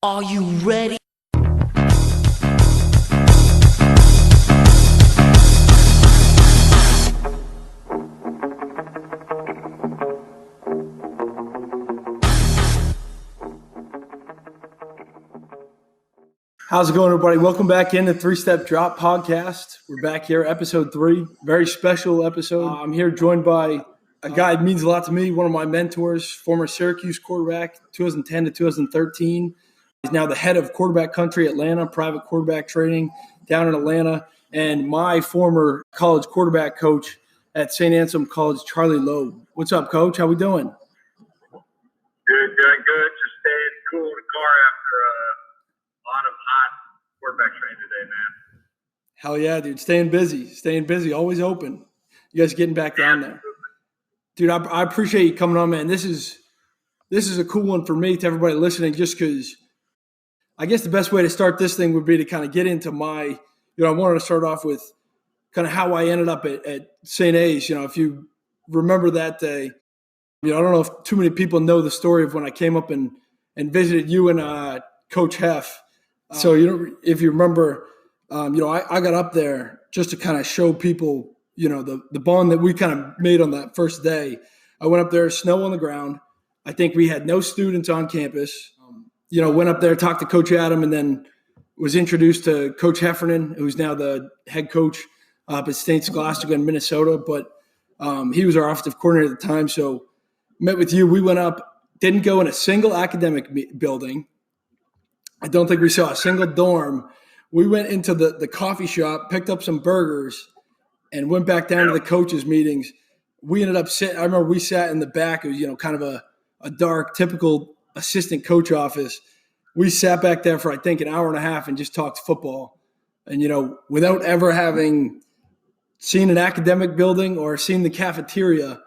Are you ready? How's it going, everybody? Welcome back into Three Step Drop Podcast. We're back here, episode 3, very special episode. I'm here joined by a guy that means a lot to me, one of my mentors, former Syracuse quarterback, 2010 to 2013. He's now the head of quarterback country, Atlanta, private quarterback training down in Atlanta, and my former college quarterback coach at St. Anselm College, Charley Loeb. What's up, Coach? How we doing? Doing good. Just staying cool in the car after a lot of hot quarterback training today, man. Hell yeah, dude. Staying busy, always open. You guys getting back down there. Dude, I appreciate you coming on, man. This is a cool one for me, to everybody listening, just because I guess the best way to start this thing would be to kind of get into I wanted to start off with kind of how I ended up at St. A's. If you remember that day, I don't know if too many people know the story of when I came up and visited you and Coach Heff. So, if you remember, I got up there just to kind of show people, the bond that we kind of made on that first day. I went up there, snow on the ground. I think we had no students on campus. Went up there, talked to Coach Adam, and then was introduced to Coach Heffernan, who's now the head coach up at St. Scholastica in Minnesota. But he was our offensive coordinator at the time. So met with you. We went up, didn't go in a single academic building. I don't think we saw a single dorm. We went into the coffee shop, picked up some burgers, and went back down to the coaches' meetings. We ended up sitting – I remember we sat in the back. It was, kind of a dark, typical assistant coach office. We sat back there for, I think, an hour and a half and just talked football. And, without ever having seen an academic building or seen the cafeteria,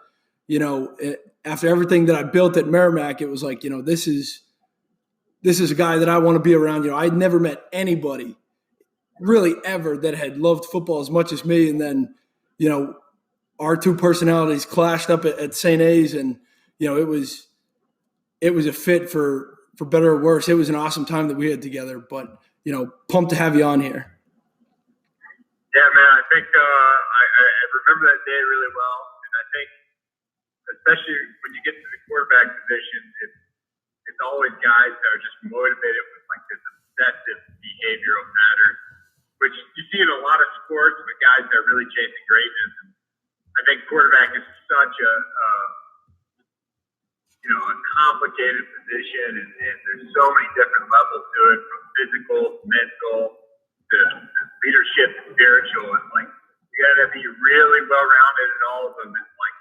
after everything that I built at Merrimack, it was like, this is a guy that I want to be around. I'd never met anybody really ever that had loved football as much as me. And then, our two personalities clashed up at St. A's, and, it was a fit for better or worse. It was an awesome time that we had together, but, pumped to have you on here. Yeah, man, I think I remember that day really well. And I think, especially when you get to the quarterback position, it's always guys that are just motivated with like this obsessive behavioral pattern, which you see in a lot of sports with guys that are really chasing greatness. And I think quarterback is such a complicated position, and there's so many different levels to it, from physical, mental, to leadership, spiritual, and like you gotta be really well rounded in all of them. It's like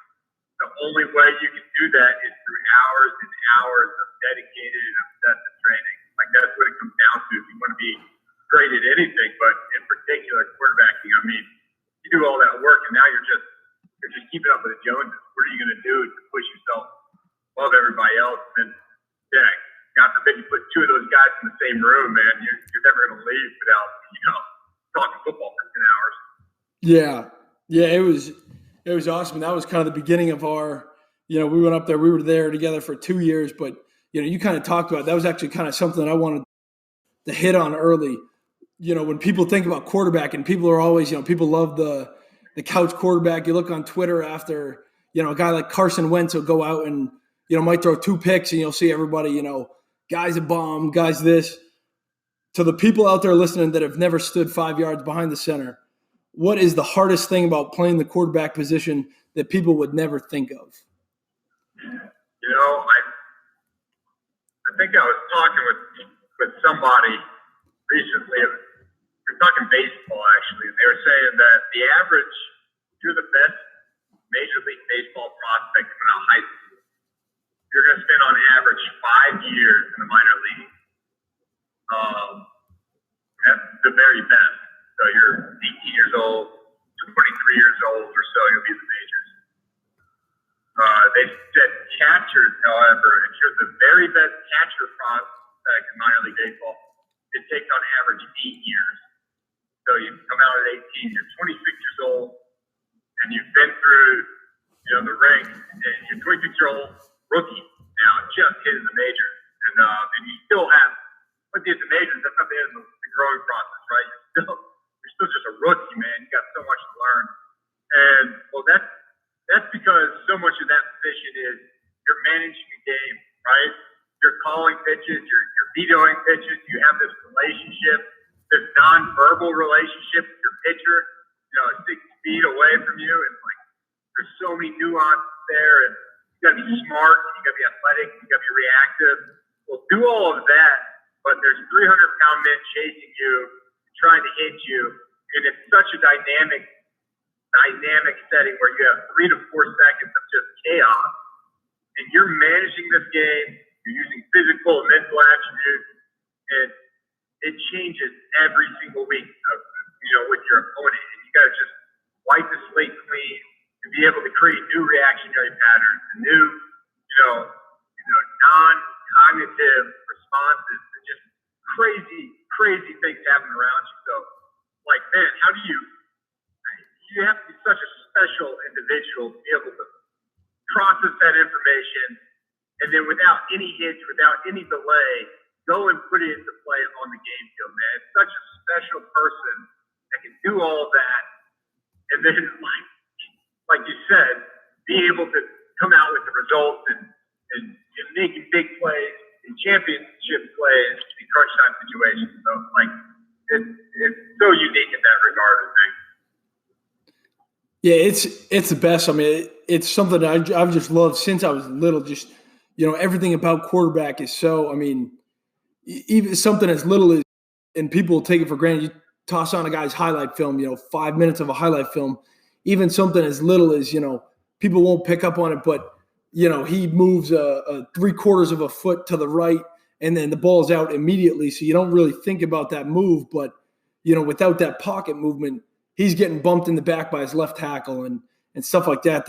the only way you can do that is through hours and hours of dedicated and obsessive training. Like that's what it comes down to. If you want to be great at anything, but in particular quarterbacking, I mean, you do all that work and now you're just keeping up with the Joneses. What are you going to do to push yourself above everybody else? And yeah, God forbid you put two of those guys in the same room, man. You're never going to leave without talking football for 10 hours. Yeah, it was awesome. That was kind of the beginning of our, we went up there, we were there together for 2 years, but, you kind of talked about, that was actually kind of something that I wanted to hit on early. When people think about quarterback, and people are always, people love the couch quarterback. You look on Twitter after, a guy like Carson Wentz will go out and, might throw 2 picks, and you'll see everybody, guys a bomb, guys this. To the people out there listening that have never stood 5 yards behind the center, what is the hardest thing about playing the quarterback position that people would never think of? I think I was talking with somebody recently. We were talking baseball, actually, and they were saying that the average, you're the best Major League Baseball prospect coming out of high school, you're going to spend on average 5 years in the minor league. At the very best. So you're 18 years old to 23 years old or so, you'll be in the majors. They said catchers, however, if you're the very best catcher prospect in minor league baseball, it takes on average 8 years. So you come out at 18, you're 26 years old, and you've been through, the ranks, and you're 26-year-old rookie now, just hitting the majors, and you still have see at the majors, that's not the end of the growing process, right? You're still just a rookie, man. You got so much to learn. And well, that's because so much of that position is you're managing the game, right? You're calling pitches, you're vetoing pitches. You have this relationship, this nonverbal relationship with your pitcher, 6 feet away from you, and like there's so many nuances there, and you got to be smart, you got to be athletic, you got to be reactive. Well, do all of that, but there's 300-pound men chasing you, trying to hit you, and it's such a dynamic setting where you have 3 to 4 seconds of just chaos, and you're managing this game. You're using physical and mental attributes, and it changes every single week, with your opponent. And you got to just wipe the slate clean and be able to create new reactionary patterns, new, non-cognitive responses to just crazy things happening around you. So, like, man, how do you have to be such a special individual to be able to process that information and then without any hitch, without any delay, go and put it into play on the game field, man. It's such a special person that can do all of that. And then, like you said, be able to come out with the results and making big plays and championship plays in crunch time situations. So, it's so unique in that regard, I think. Yeah, it's the best. I mean, it's something that I've just loved since I was little. Just, everything about quarterback is so, I mean, even something as little as, and people take it for granted, you toss on a guy's highlight film, 5 minutes of a highlight film, even something as little as, people won't pick up on it, but, he moves a 3/4 of a foot to the right and then the ball's out immediately. So you don't really think about that move, but, without that pocket movement, he's getting bumped in the back by his left tackle and stuff like that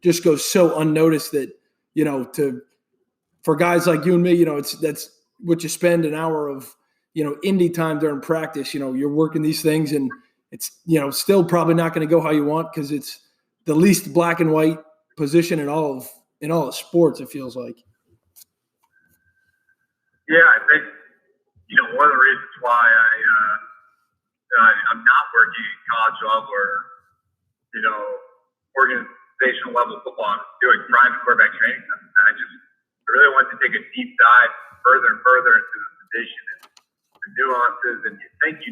just goes so unnoticed that, for guys like you and me, that's what you spend an hour of, indie time during practice. You're working these things and it's, still probably not going to go how you want because it's the least black and white position in all of sports, it feels like. Yeah, I think, one of the reasons why I'm not working at college level or, organizational level football. I'm doing private quarterback training. I really want to take a deep dive further and further into the position and the nuances. And you think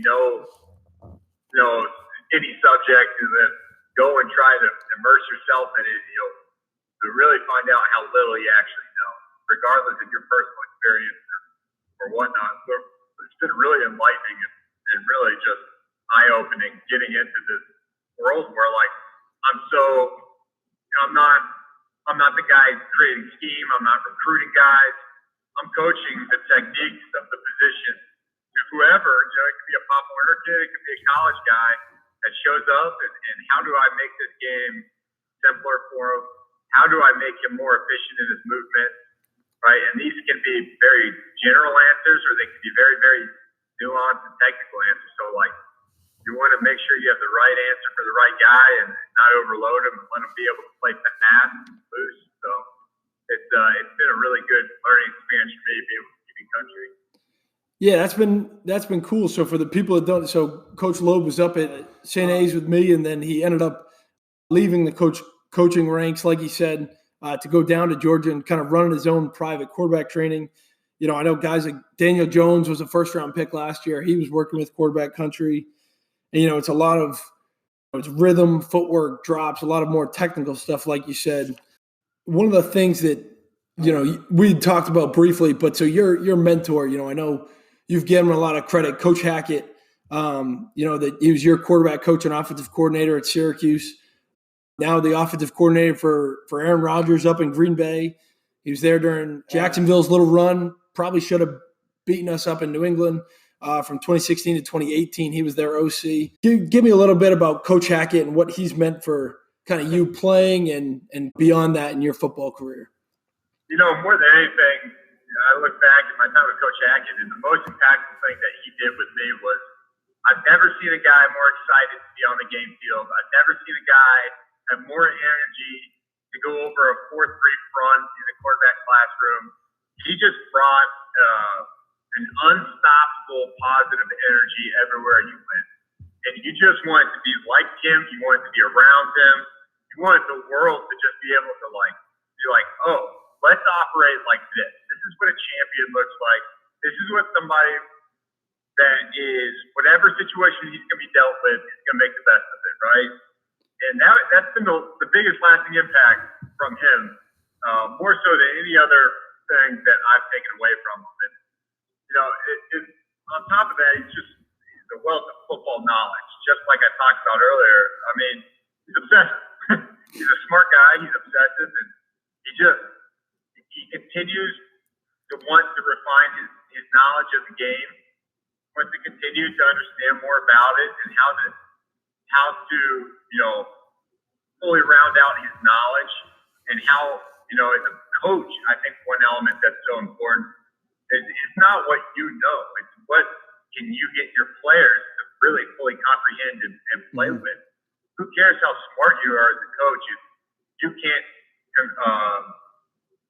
any subject, and then go and try to immerse yourself in it. To really find out how little you actually know, regardless of your personal experience or whatnot. So it's been really enlightening and really just eye-opening getting into this world where, like, I'm not the guy creating scheme. I'm not recruiting guys. I'm coaching the techniques of the position to whoever. It could be a Pop Warner kid. It could be a college guy that shows up. And how do I make this game simpler for him? How do I make him more efficient in his movement? Right? And these can be very general answers, or they can be very, very nuanced and technical answers. So, like, you want to make sure you have the right answer for the right guy and not overload him and let him be able to play fast and loose. So it's been a really good learning experience for me to be able to keep in country. Yeah, that's been cool. So for the people that don't, so Coach Loeb was up at St. A's with me, and then he ended up leaving the coaching ranks, like he said, to go down to Georgia and kind of running his own private quarterback training. I know guys like Daniel Jones was a first-round pick last year. He was working with Quarterback Country. And, it's a lot of it's rhythm, footwork, drops, a lot of more technical stuff, like you said. One of the things that, we talked about briefly, but so your mentor, I know you've given him a lot of credit, Coach Hackett, that he was your quarterback coach and offensive coordinator at Syracuse. Now the offensive coordinator for Aaron Rodgers up in Green Bay. He was there during Jacksonville's little run, probably should have beaten us up in New England. From 2016 to 2018, he was their OC. Give me a little bit about Coach Hackett and what he's meant for kind of you playing and beyond that in your football career. More than anything, I look back at my time with Coach Hackett, and the most impactful thing that he did with me was I've never seen a guy more excited to be on the game field. I've never seen a guy have more energy to go over a 4-3 front in the quarterback classroom. He just brought an unstopped gospel, positive energy everywhere you went. And you just want to be like him. You want to be around him. You want the world to just be able to be like, oh, let's operate like this. This is what a champion looks like. This is what somebody that is, whatever situation he's going to be dealt with, is going to make the best of it, right? And that's been the biggest lasting impact from him, more so than any other thing that I've taken away from him. And, on top of that, he's a wealth of football knowledge, just like I talked about earlier. I mean, he's obsessive. He's a smart guy. He's obsessive, and he continues to want to refine his knowledge of the game, wants to continue to understand more about it, and how to fully round out his knowledge, and how, as a coach, I think one element that's so important is it's not what you know, it's what can you get your players to really fully comprehend and play with. Who cares how smart you are as a coach if you can't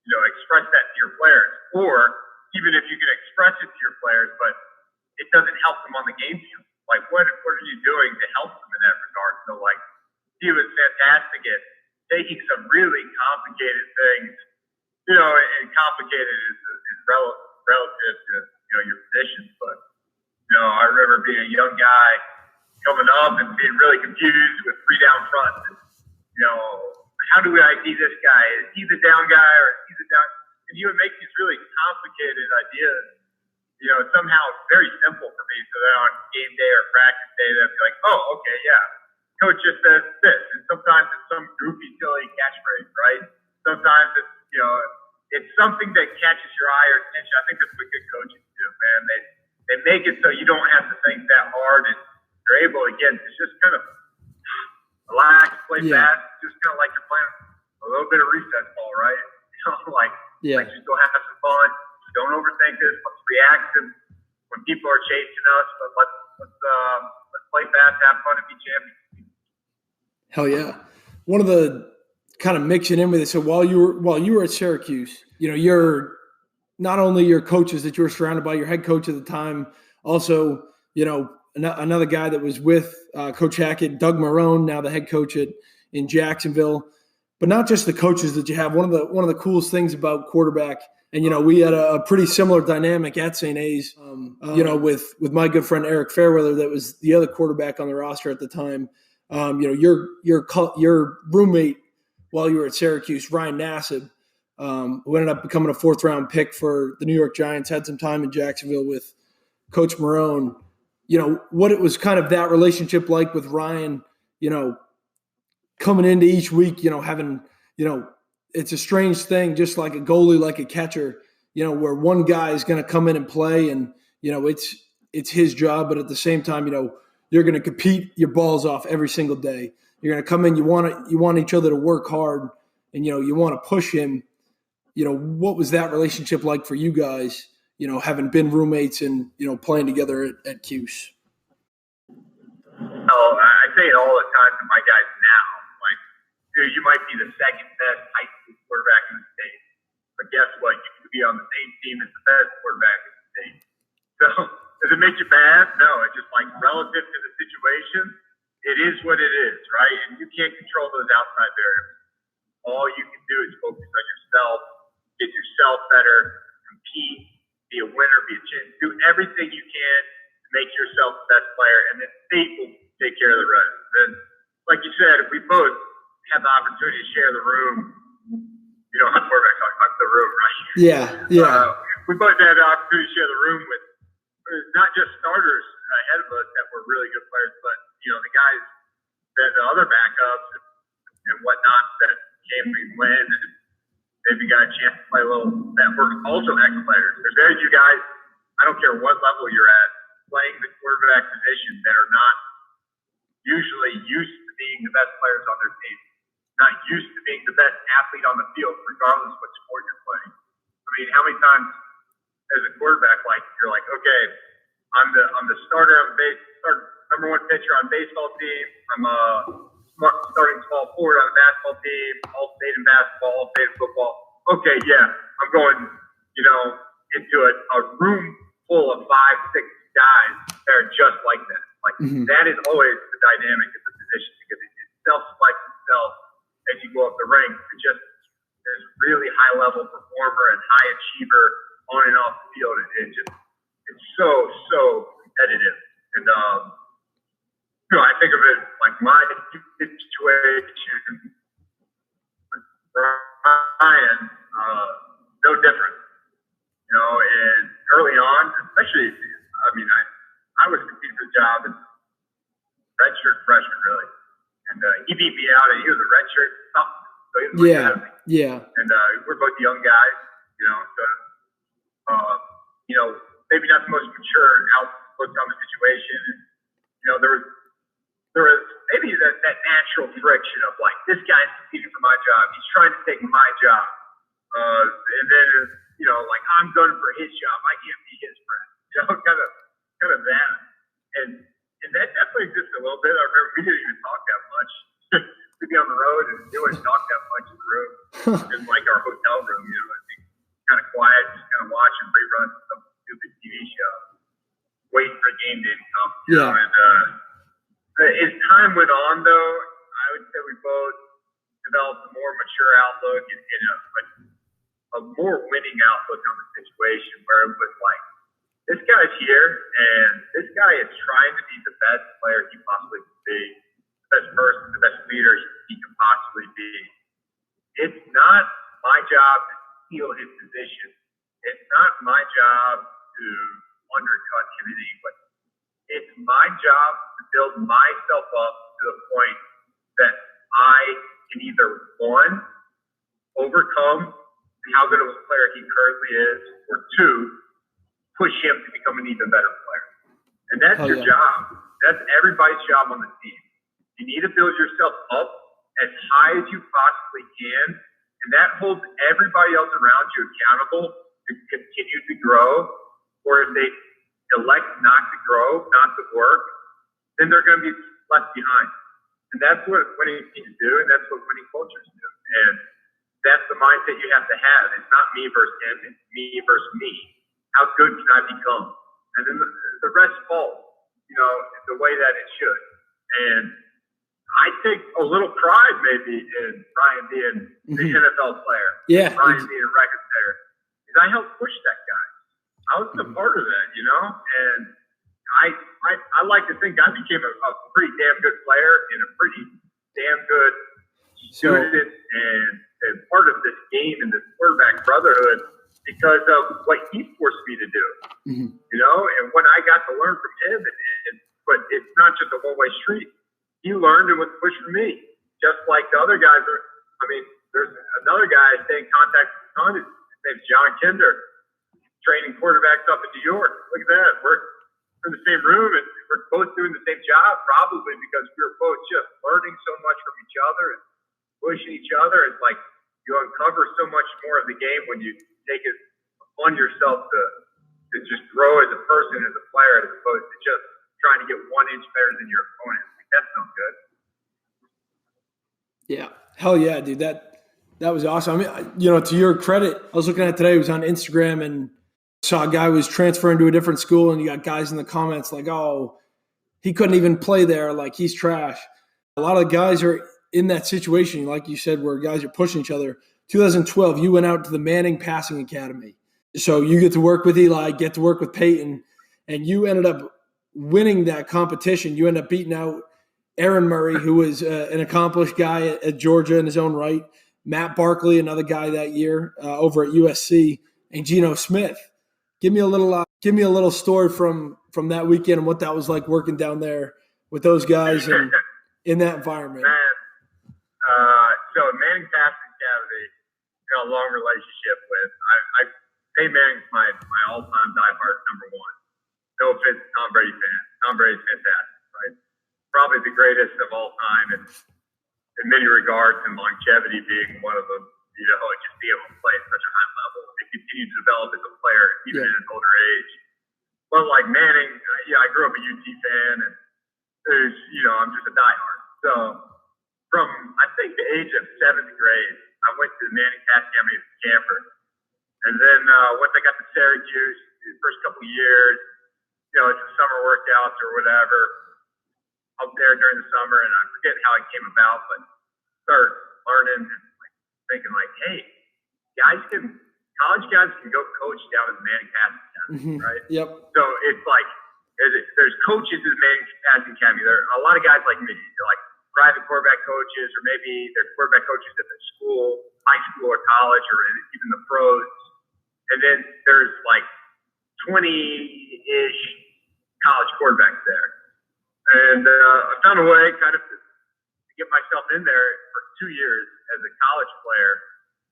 express that to your players, or even if you can express it to your players, but it doesn't help them on the game field. Like, what are you doing to help them in that regard? So, he was fantastic at taking some really complicated things, and complicated is relative to, your positions. But, I remember being a young guy coming up and being really confused with 3 down fronts. And, how do I ID this guy? Is he the down guy or is he the down? And he would make these really complicated ideas, somehow very simple for me. So that on game day or practice day, they'd be like, oh, okay, yeah. Coach just says this. And sometimes it's some goofy, silly catchphrase, right? Sometimes it's, it's something that catches your eye or attention. I think that's what good coaches do, man. They make it so you don't have to think that hard, and you're able, again, to just kind of relax, play fast, just kind of like you're playing a little bit of recess ball, right? Just go have some fun. Don't overthink this. Let's react to when people are chasing us, but let's play fast, have fun, and be champions. Hell yeah! One of the kind of mixing in with it. So while you were at Syracuse, you're not only your coaches that you were surrounded by, your head coach at the time, also another guy that was with Coach Hackett, Doug Marrone, now the head coach in Jacksonville. But not just the coaches that you have. One of the coolest things about quarterback, and we had a pretty similar dynamic at St. A's, with my good friend Eric Fairweather, that was the other quarterback on the roster at the time. Your roommate while you were at Syracuse, Ryan Nassib, who ended up becoming a 4th round pick for the New York Giants, had some time in Jacksonville with Coach Marrone. What it was kind of that relationship like with Ryan, coming into each week, having, it's a strange thing, just like a goalie, like a catcher, where one guy is going to come in and play, and, it's his job. But at the same time, you're going to compete your balls off every single day. You're going to come in, you want each other to work hard, and, you want to push him. What was that relationship like for you guys, having been roommates and, playing together at Cuse? I say it all the time to my guys now. You might be the second best high school quarterback in the state, but guess what? You could be on the same team as the best quarterback in the state. So does it make you bad? No. It's just relative to the situation, it is what it is, right? And you can't control those outside variables. All you can do is focus on yourself, get yourself better, compete, be a winner, be a champion. Do everything you can to make yourself the best player, and then fate will take care of the rest. And like you said, if we both have the opportunity to share the room, quarterback talking about the room, right? Yeah. We both had the opportunity to share the room with not just starters ahead of us that were really good players, but the guys that the other backups and whatnot that came and went, and maybe got a chance to play a little that were also excellent players. There's very few guys, I don't care what level you're at, playing the quarterback position that are not usually used to being the best players on their team, not used to being the best athlete on the field, regardless of what sport you're playing. I mean, how many times as a quarterback, you're like, okay, I'm the starter on number 1 pitcher on baseball team. I'm a starting small forward on a basketball team, all state in basketball, all state in football. Okay, yeah, I'm going, into a room full of 5, 6, guys that are just like that. Like that is always the dynamic of the position because it self-selects itself as you go up the ranks. It's just this really high-level performer and high achiever on and off the field. It's so competitive. And I think of it like my situation. Ryan, no different. And early on, especially, I was competing for the job as redshirt freshman, really. And he beat me out, and he was a redshirt something. So he was Yeah. And we're both young guys, so, maybe not the most mature outlook on the situation. And, there was maybe that natural friction of like, this guy's competing for my job. He's trying to take my job. And then, like I'm done for his job. I can't be his friend. Kind of that. And that definitely exists a little bit. I remember we didn't even talk that much. We'd be on the road and we wouldn't talk that much in the room. In like our hotel room, I'd be kind of quiet, just kind of watching reruns of some stupid TV show, waiting for a game to come. And as time went on, though, I would say we both developed a more mature outlook and a more winning outlook on the situation where it was like, this guy's here and this guy is trying to be the best player he possibly can be, the best person, the best leader he can possibly be. It's not my job to steal his position. It's not my job to undercut him in any way. It's my job to build myself up to the point that I can either, one, overcome how good of a player he currently is, or two, push him to become an even better player. And that's your job. That's everybody's job on the team. You need to build yourself up as high as you possibly can, and that holds everybody else around you accountable to continue to grow. Or if they elect not to grow, not to work, then they're going to be left behind. And that's what winning teams do, and that's what winning cultures do. And that's the mindset you have to have. It's not me versus him, it's me versus me. How good can I become? And then the rest falls, the way that it should. And I take a little pride maybe in Ryan being the NFL player, Ryan being a record player, because I helped push that guy. I was a part of that, and I like to think I became a pretty damn good player and a pretty damn good student and part of this game and this quarterback brotherhood because of what he forced me to do, and what I got to learn from him. But it's not just a one-way street. He learned and was pushed for me, just like the other guys are. There's another guy I stay in contact with a ton. His name's John Kinder, training quarterbacks up in New York. Look at that. We're in the same room and we're both doing the same job, probably because we were both just learning so much from each other and pushing each other. It's like you uncover so much more of the game when you take it upon yourself to just grow as a person, as a player, as opposed to just trying to get 1 inch better than your opponent. That's no good. Yeah. Hell yeah, dude. That was awesome. To your credit, I was looking at today, it was on Instagram and saw a guy was transferring to a different school, and you got guys in the comments like, oh, he couldn't even play there. Like, he's trash. A lot of guys are in that situation, like you said, where guys are pushing each other. 2012, you went out to the Manning Passing Academy. So you get to work with Eli, get to work with Peyton, and you ended up winning that competition. You ended up beating out Aaron Murray, who was an accomplished guy at Georgia in his own right, Matt Barkley, another guy that year over at USC, and Geno Smith. Give me a little story from that weekend and what that was like working down there with those guys and in that environment. So Manning Passing Academy, got a long relationship with. Peyton Manning's my all-time diehard number one. No offense, Tom Brady fan. Tom Brady's fantastic, right? Probably the greatest of all time, and in many regards, and longevity being one of them. Just be able to play at such a high level and continue to develop as a player, even at an older age. But like Manning, I grew up a UT fan, and I'm just a diehard. So from I think the age of 7th grade, I went to the Manning Passing Academy as a camper, and then once I got to Syracuse, the first couple of years, it's a workouts or whatever up there during the summer, and I forget how it came about, but started learning and like thinking like, hey, college guys can go coach down at the Manning Passing Academy, right? Yep. So it's like there's coaches at the Manning Passing Academy. There are a lot of guys like me, like private quarterback coaches, or maybe they're quarterback coaches at their school, high school or college, or even the pros. And then there's like 20-ish college quarterbacks there. And I found a way kind of to get myself in there for 2 years as a college player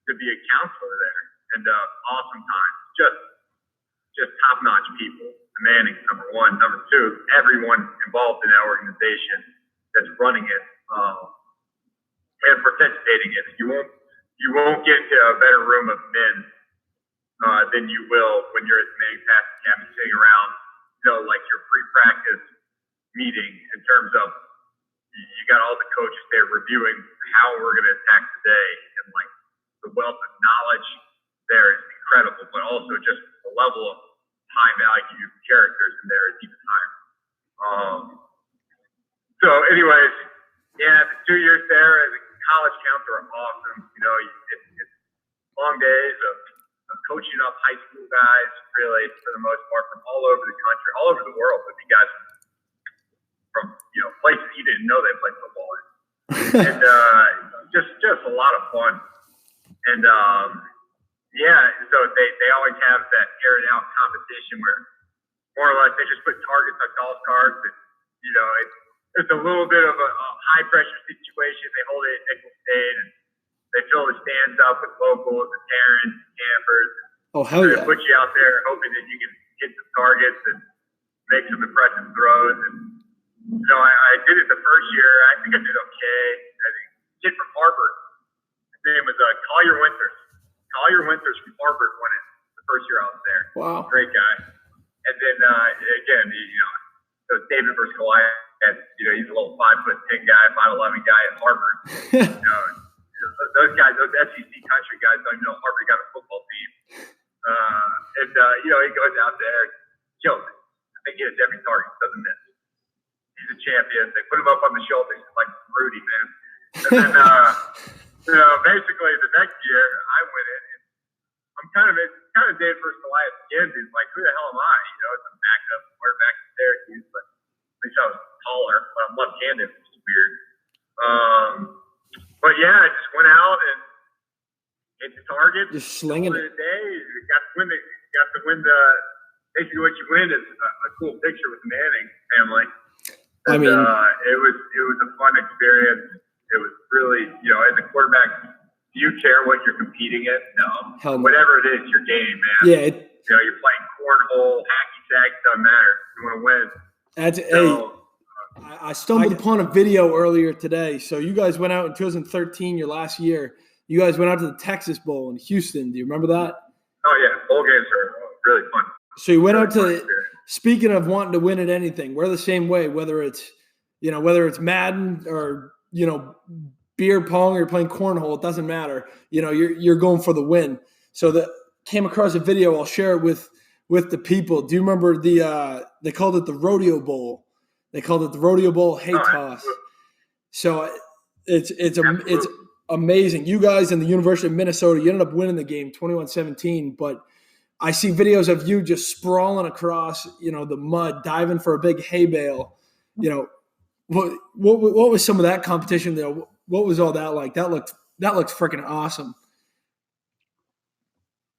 to be a counselor there. And awesome time. Just top-notch people. The Mannings, number one. Number two, everyone involved in that organization that's running it and participating in it. You won't get to a better room of men than you will when you're at the Manning Passing Academy sitting around, like your pre-practice meeting in terms of you got all the coaches there reviewing how we're going to attack today, and like the wealth of knowledge there is incredible, but also just the level of high value characters in there is even higher. So anyways, yeah, the 2 years there as a college counselor are awesome. It's long days of coaching up high school guys, really, for the most part, from all over the country, all over the world, with you guys from places you didn't know they played football in. And just a lot of fun. And so they always have that aired out competition where more or less they just put targets on golf carts, and it's a little bit of a high pressure situation. They hold it at Nickel State, and they fill the stands up with locals and parents and campers. Oh, hell yeah. They put you out there hoping that you can hit some targets and make some impressive throws. And I did it the first year. I think I did okay. I think a kid from Harvard, his name was Collier Winters. Collier Winters from Harvard won it the first year I was there. Wow. Great guy. And then, again, it was David versus Goliath. He's a little 5'10" guy, 5'11" guy at Harvard. Those guys, those SEC country guys don't even know Harvard got a football team. He goes out there, kills it. I think he hits every target, doesn't miss. He's a champion. They put him up on the shoulders like Rudy, man. And then, basically the next year I went in, and I'm kind of David versus Goliath again. Dude, like, who the hell am I? It's a backup quarterback in Syracuse, but at least I was taller. But I'm left-handed, which is weird. But yeah, I just went out and hit the target. Just slinging it. Day, you got to win the. Basically, what you win is a cool picture with the Manning family. And, it was a fun experience. It was really, as a quarterback, do you care what you're competing in? No. Hell no. Whatever it is, your game, man. Yeah. You're playing cornhole, hacky sack, doesn't matter. You want to win. I stumbled upon a video earlier today. So you guys went out in 2013, your last year. You guys went out to the Texas Bowl in Houston. Do you remember that? Oh, yeah. Bowl games are really fun. So you went out to – speaking of wanting to win at anything, we're the same way, whether it's Madden or, beer pong or you're playing cornhole, it doesn't matter. You're going for the win. So came across a video. I'll share it with the people. Do you remember they called it the Rodeo Bowl? They called it the Rodeo Bowl hay toss. So it's amazing. You guys in the University of Minnesota, you ended up winning the game 21-17, but I see videos of you just sprawling across, the mud, diving for a big hay bale. What was some of that competition there? What was all that like? That looked freaking awesome.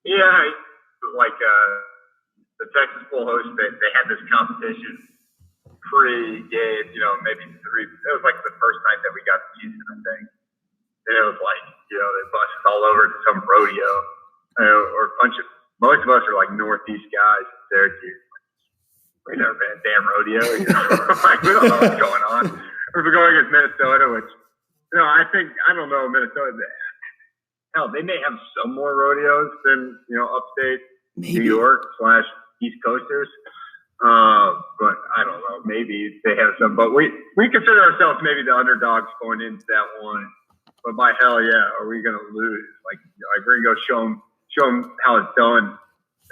Yeah, like the Texas Bowl host, they had this competition pre-game, maybe three. It was like the first night that we got to Houston, I think. And it was like, they busted all over to some rodeo, or a bunch of. Most of us are like Northeast guys in Syracuse. We never been a damn rodeo. Like, we don't know what's going on. We're going against Minnesota, which, I don't know Minnesota. Hell, they may have some more rodeos than, upstate Maybe. New York / East Coasters. But I don't know. Maybe they have some. But we consider ourselves maybe the underdogs going into that one. But by hell, yeah, are we going to lose? Like, we're going to go show them how it's done.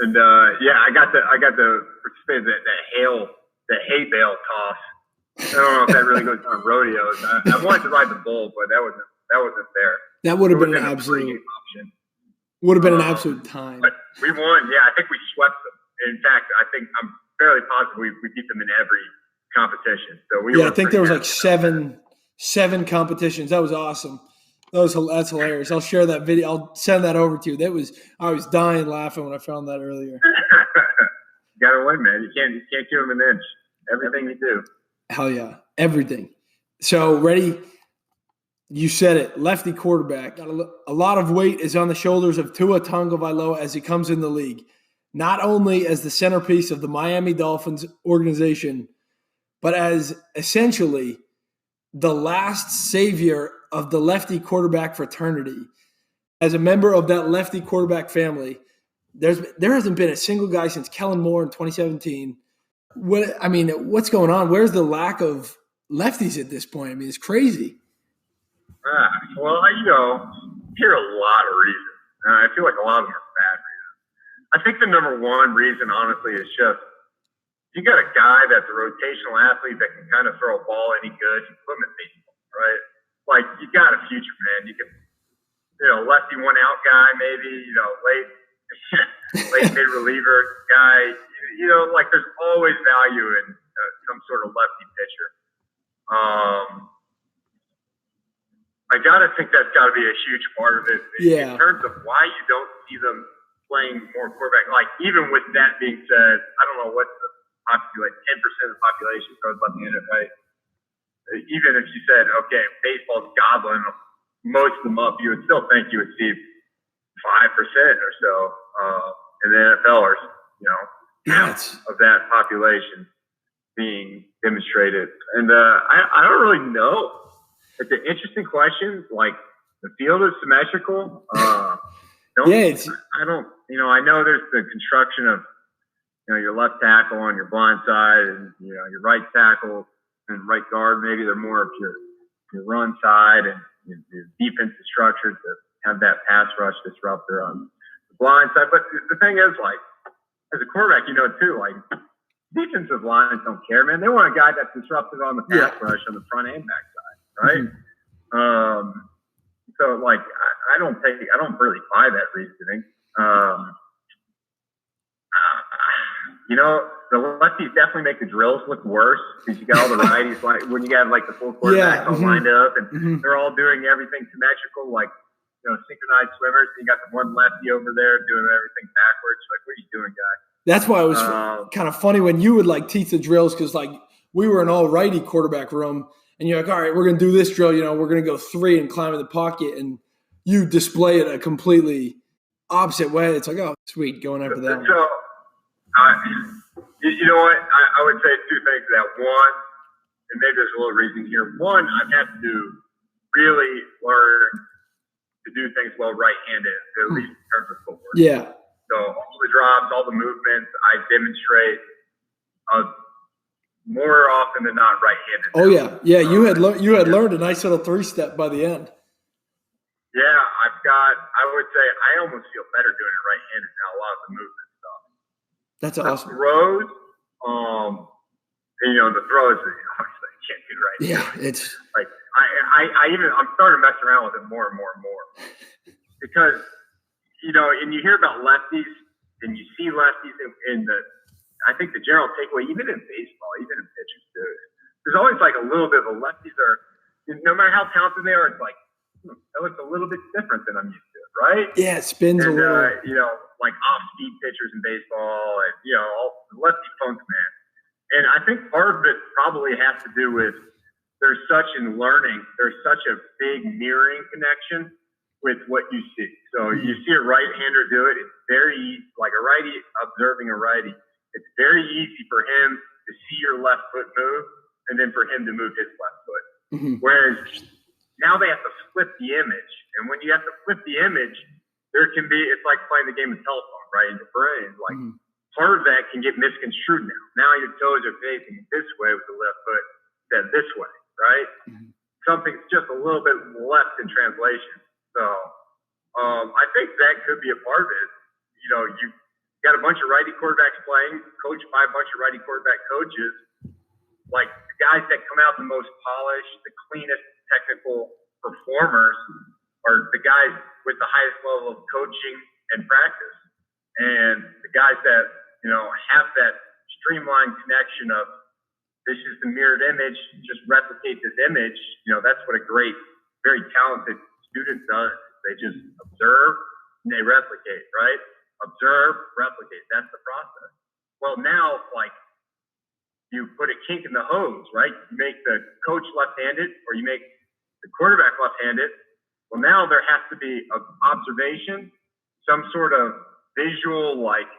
And I got to participate in that hail the hay bale toss. I don't know if that really goes on rodeos. I wanted to ride the bull, but that wasn't there. That would have been an absolute option. Would have been an absolute time. But we won. Yeah, I think we swept them. In fact, I'm fairly positive we beat them in every competition. So I think there was like seven competitions. That was awesome. That's hilarious. I'll share that video. I'll send that over to you. I was dying laughing when I found that earlier. You gotta win, man. You can't give them an inch. Everything you do. Hell yeah, everything. So ready? You said it. Lefty quarterback. A lot of weight is on the shoulders of Tua Tagovailoa as he comes in the league, not only as the centerpiece of the Miami Dolphins organization, but as essentially the last savior of the lefty quarterback fraternity. As a member of that lefty quarterback family, there hasn't been a single guy since Kellen Moore in 2017. What's going on? Where's the lack of lefties at this point? I mean, it's crazy. Well, hear a lot of reasons. I feel like a lot of them are bad reasons. I think the number one reason, honestly, is just you got a guy that's a rotational athlete that can kind of throw a ball any good. You put him in baseball, right? Like, you got a future, man. You can, lefty one out guy, maybe, late mid reliever guy. Like there's always value in some sort of lefty pitcher. I gotta think that's got to be a huge part of it. Yeah. In terms of why you don't see them playing more quarterback. Like, even with that being said, I don't know what's the population, 10% of the population throws left-handed, right? Even if you said, okay, baseball's gobbling most of them up, you would still think you would see 5% or so in the NFL, or half of that population being demonstrated. And I don't really know. It's an interesting question. Like, the field is symmetrical. I know there's the construction of, your left tackle on your blind side, and, your right tackle and right guard, maybe they're more of your run side, and your defense is structured to have that pass rush disruptor on the blind side. But the thing is, like, as a quarterback, too, like, defensive lines don't care, man. They want a guy that's disruptive on the pass rush on the front and back side, right? Mm-hmm. So, like, I don't really buy that reasoning. The lefties definitely make the drills look worse because you got all the righties, like when you have like the full quarterbacks all lined up, and they're all doing everything symmetrical, like, synchronized swimmers. And you got the one lefty over there doing everything backwards. Like, what are you doing, guy? That's why it was kind of funny when you would like teach the drills, because like we were an all righty quarterback room, and you're like, all right, we're gonna do this drill. We're gonna go 3 and climb in the pocket, and you display it a completely opposite way. It's like, oh, sweet, going after that. So, you know what? I would say two things to that. One, and maybe there's a little reason here. One, I've had to really learn to do things well right-handed, at least in terms of footwork. Yeah. So all the drops, all the movements, I demonstrate more often than not right-handed. Oh yeah, yeah. You had learned a nice little 3-step by the end. Yeah, I would say I almost feel better doing it right-handed now. A lot of the movement stuff. That's awesome. The throws, the throws, obviously you can't do right. Yeah, it's like I'm starting to mess around with it more and more and more because and you hear about lefties and you see lefties in I think the general takeaway, even in baseball, even in pitching too, there's always like a little bit of lefties no matter how talented they are, it's like that looks a little bit different than I'm used to, right? Yeah, it spins a little. Like off-speed pitchers in baseball, and all the lefty funk, man. And I think part of it probably has to do with there's such a big mirroring connection with what you see. So you see a right-hander do it, it's very easy, like a righty observing a righty. It's very easy for him to see your left foot move, and then for him to move his left foot. Mm-hmm. Whereas now they have to flip the image, and when you have to flip the image, it's like playing the game of telephone, right? In your brain, like part of that can get misconstrued now. Now your toes are facing this way with the left foot instead of this way, right? Mm-hmm. Something's just a little bit left in translation. So I think that could be a part of it. You got a bunch of righty quarterbacks playing, coached by a bunch of righty quarterback coaches. like the guys that come out the most polished, the cleanest technical performers are the guys with the highest level of coaching and practice. And the guys that, have that streamlined connection of this is the mirrored image, just replicate this image, that's what a great, very talented student does. They just observe and they replicate, right? Observe, replicate. That's the process. Well, now, like, you put a kink in the hose, right? You make the coach left-handed or you make the quarterback left-handed. Well, now there has to be an observation, some sort of visual, like,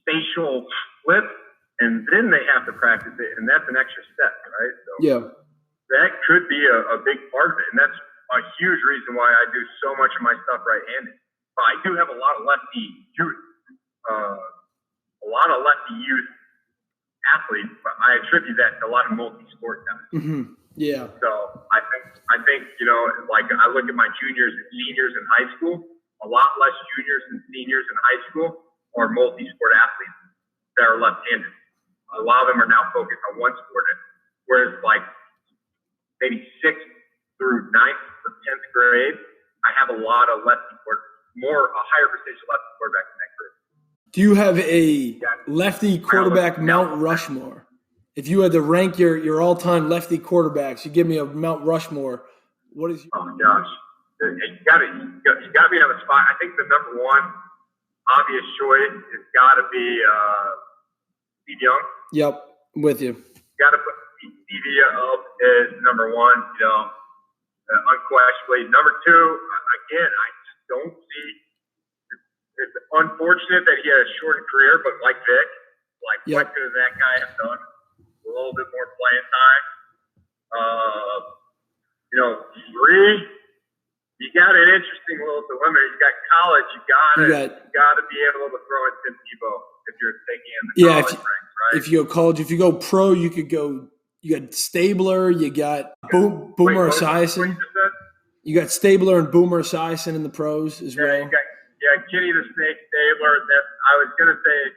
spatial flip, and then they have to practice it, and that's an extra step, right? So yeah, that could be a big part of it, and that's a huge reason why I do so much of my stuff right-handed. But I do have a lot of lefty youth, athletes, but I attribute that to a lot of multi-sport guys. Mm-hmm. Yeah. So I think like I look at my juniors and seniors in high school, a lot less juniors and seniors in high school are multi-sport athletes that are left-handed. A lot of them are now focused on one sport, whereas like maybe 6th through 9th or 10th grade, I have a lot of lefty quarterbacks, a higher percentage of lefty quarterbacks in that group. Do you have a lefty quarterback Mount Rushmore? If you had to rank your all-time lefty quarterbacks, you give me a Mount Rushmore. What is? Oh my gosh, you got to be on the spot. I think the number one obvious choice has got to be Steve Young. Yep, I'm with you. Got to put Stevie up as number one. Unquestionably. Number two, again, I just don't see. It's unfortunate that he had a shortened career, but like Vic, what could that guy have done? A little bit more playing time. Three, you got an interesting little dilemma. You got college. You gotta be able to throw in Tim Tebow if you're taking in the college ranks, right? If you go college, if you go pro, you could go. You got Stabler. You got Boomer Esiason. You got Stabler and Boomer Esiason in the pros as well. Yeah, Kenny the Snake Stabler. I was gonna say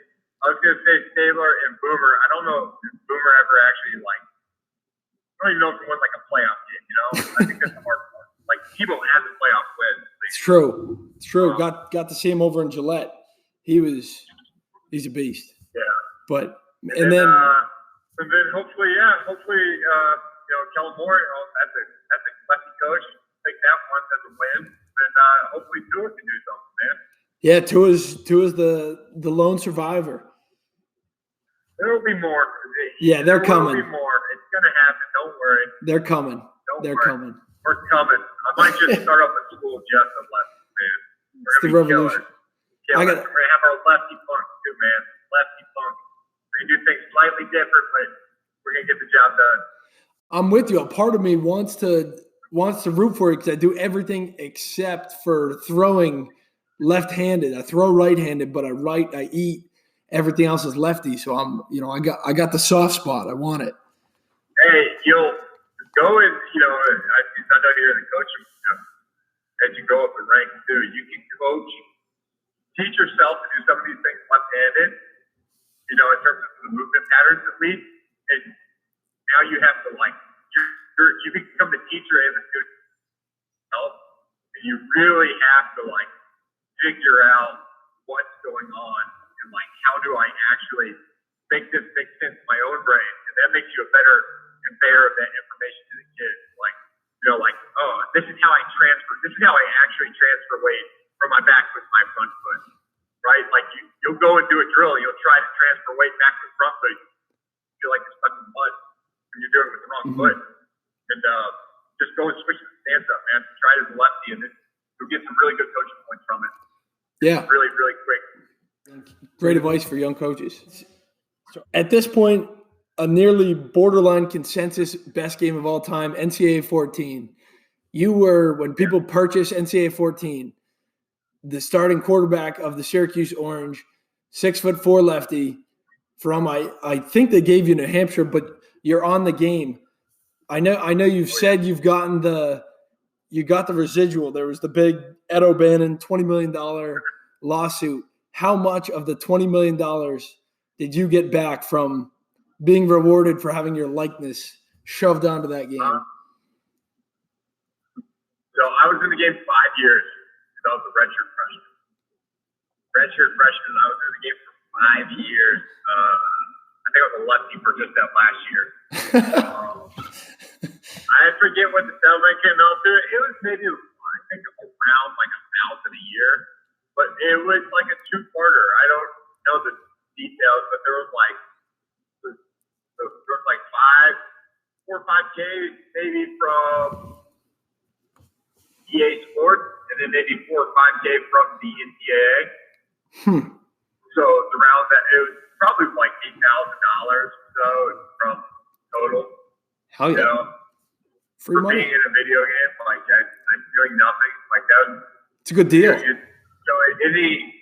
Stabler and Boomer. I don't know if Boomer ever actually I don't even know if he won a playoff game. I think that's the hard part. Tebow has a playoff win. It's true. Got to see him over in Gillette. He's a beast. Yeah. But and then hopefully, Kellen Moore. That's a lefty coach. Take that one as a win, and hopefully Tua can do something, man. Yeah, Tua's the lone survivor. There will be more. Yeah, they're coming. There will be more. It's going to happen. Don't worry. They're coming. They're coming. We're coming. I might just start up a school just of lefty, man. It's the revolution. We're going to have our lefty punk too, man. Lefty punk. We're going to do things slightly different, but we're going to get the job done. I'm with you. A part of me wants to root for it because I do everything except for throwing left-handed. I throw right-handed, but I eat. Everything else is lefty. So I got the soft spot. I want it. Hey, you'll go and I know you're the coach. As you go up the ranks too, you can teach yourself to do some of these things left-handed. In terms of the movement patterns at least. And now you have to you become the teacher and the student. And you really have to figure out what's going on and how do I actually make this make sense in my own brain, and that makes you a better conveyor of that information to the kids. This is how I transfer. This is how I actually transfer weight from my back foot to my front foot, right? You'll go and do a drill, you'll try to transfer weight back to the front foot. You feel like you're stuck in the mud when you're doing it with the wrong foot. And just go and switch the stance up, man. Try it as a lefty, and then you'll get some really good coaching points from it. Yeah. Really, really quick. Great advice for young coaches. So at this point, a nearly borderline consensus best game of all time, NCAA 14. You were, when people purchase NCAA 14, the starting quarterback of the Syracuse Orange, 6'4" lefty from, I think they gave you New Hampshire, but you're on the game. I know you've said you got the residual. There was the big Ed O'Bannon $20 million lawsuit. How much of the $20 million did you get back from being rewarded for having your likeness shoved onto that game? So I was in the game 5 years because I was a redshirt freshman. I was in the game for 5 years. I think I was a lefty for just that last year. I forget what the settlement came out to. It was maybe, I think, around like 1,000 a year. But it was like a 2-parter. I don't know the details, but there was like 4 or 5K maybe from EA Sports, and then maybe 4 or 5K from the NCAA. So around that, it was probably like $8,000 or so from total. Hell yeah! You know, free money. Being in a video game, like I'm doing nothing. Like that. It's a good deal. So any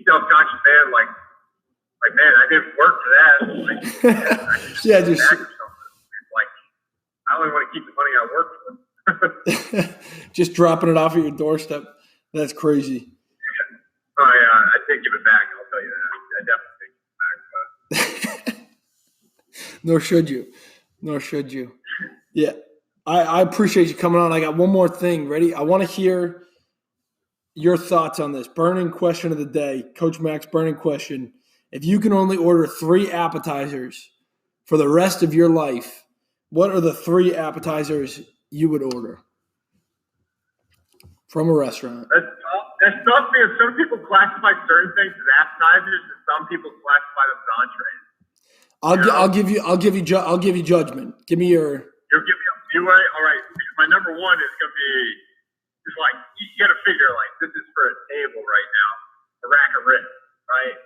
self-conscious man, like man, I didn't work for that. Like, yeah, just like I only want to keep the money I work for. Just dropping it off at your doorstep. That's crazy. Yeah. Oh yeah, I did give it back. I'll tell you that. I definitely take it back. But Nor should you. Yeah, I appreciate you coming on. I got one more thing. Ready? I want to hear your thoughts on this. Burning question of the day. Coach Mack's burning question. If you can only order 3 appetizers for the rest of your life, what are the 3 appetizers you would order from a restaurant? That's tough because some people classify certain things as appetizers and some people classify them as entrees. I'll give you judgment. Give me your. You'll give me a leeway. All right. My number 1 is gonna be just like you got to figure like this is for a table right now, a rack of ribs, right?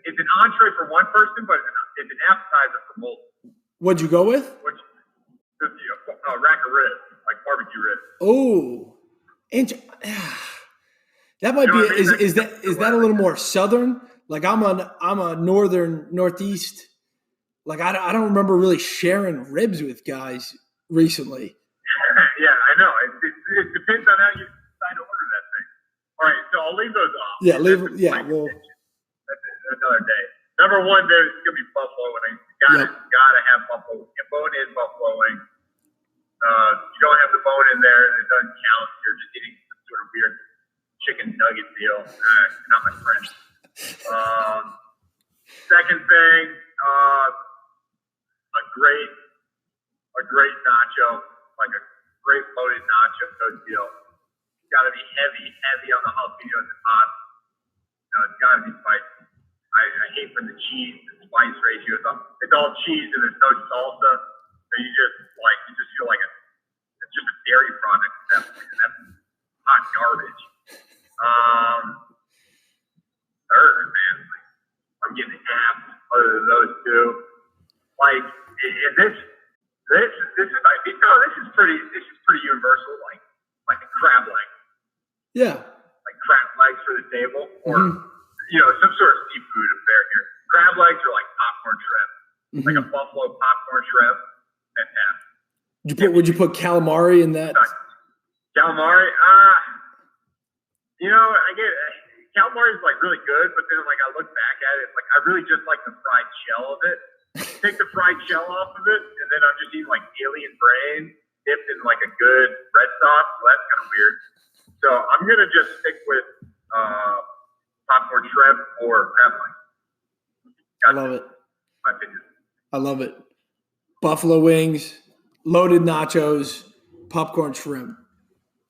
It's an entree for one person, but it's an appetizer for multiple. What'd you go with? A rack of ribs, like barbecue ribs. Oh, that might be. Is that a little more southern? Like I'm a northeast. Like I don't remember really sharing ribs with guys recently. Yeah, I know. It depends on how you decide to order that thing. All right, so I'll leave those off. Yeah, well, that's another day. Number 1, there's gonna be buffalo wing. Gotta have buffalo. Bone-in buffalo wing. You don't have the bone in there, it doesn't count. You're just eating some sort of weird chicken nugget deal. You're not my friend. Second thing, a great nacho, like a great loaded nacho deal. It's got to be heavy on the jalapenos and hot. It's got to be spicy. I hate when the cheese and spice ratio it's all cheese and there's no salsa. So you just feel like it's just a dairy product at that point. And that's hot garbage. Third, man, I'm getting half other than those 2. Like this is pretty universal. Like a crab leg. Yeah. Like crab legs for the table, or some sort of seafood affair here. Crab legs are like popcorn shrimp, like a buffalo popcorn shrimp. Fantastic. Would you put calamari in that? Calamari, I get calamari is like really good, but then like I look back at it, like I really just like the fried shell of it. Take the fried shell off of it, and then I'm just eating like alien brain dipped in like a good red sauce. Well, that's kind of weird. So I'm gonna just stick with popcorn shrimp or crab legs. I love it. My opinion. I love it. Buffalo wings, loaded nachos, popcorn shrimp.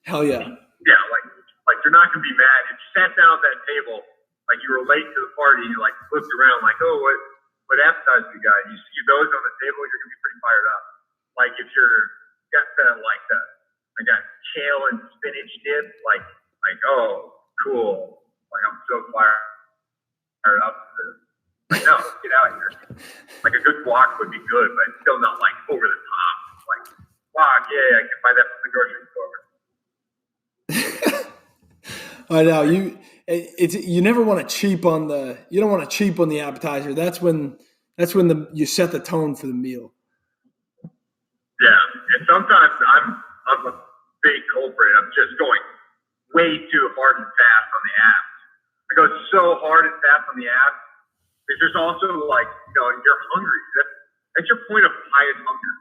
Hell yeah. Yeah, like you're not gonna be mad if you sat down at that table, like you were late to the party, you like flipped around, like, oh, what appetizer you got? You see those on the table, you're gonna be pretty fired up. Like if you're got I got kale and spinach dip, like oh, cool. Like I'm so fired up for this. Like no, let's get out of here. Like a good guac would be good, but it's still not like over the top. Like guac, yeah, I can buy that from the grocery store. I know you never want to cheap on you don't want to cheap on the appetizer. That's when you set the tone for the meal. Yeah, and sometimes I'm a big culprit. I'm just going way too hard and fast on the apps. I go so hard and fast on the apps because there's also like you're hungry. That's your point of highest hunger,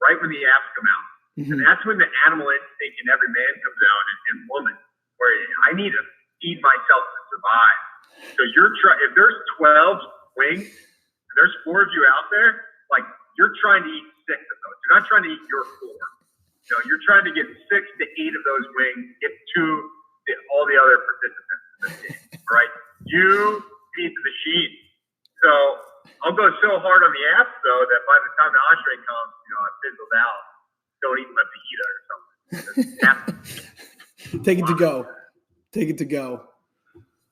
right when the apps come out. Mm-hmm. And that's when the animal instinct in every man comes out and woman, where I need to feed myself to survive. So if there's 12 wings, if there's 4 of you out there, like you're trying to eat 6 of those. You're not trying to eat your 4. You're trying to get 6 to 8 of those wings, get to all the other participants in this game, right? You feed the machine. So I'll go so hard on the apps, though, that by the time the entree comes, I fizzled out. Don't eat my fajita or something. Take it to go. Take it to go.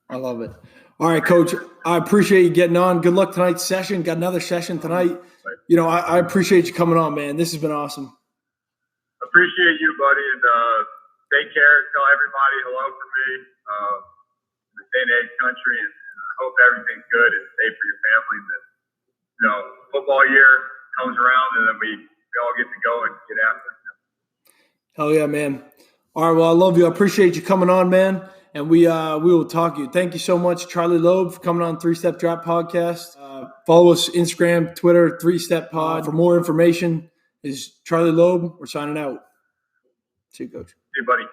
I love it. All right, Coach, I appreciate you getting on. Good luck tonight's session. Got another session tonight. I appreciate you coming on, man. This has been awesome. Appreciate you, buddy, and take care. Tell everybody hello from me in the St. A's country, and I hope everything's good and safe for your family. That football year comes around, and then we all get to go and get after it. Hell yeah, man. All right, well, I love you. I appreciate you coming on, man, and we will talk to you. Thank you so much, Charley Loeb, for coming on 3-Step Drop Podcast. Follow us Instagram, Twitter, 3-Step Pod. For more information is Charley Loeb. We're signing out. See you, Coach. See you, buddy.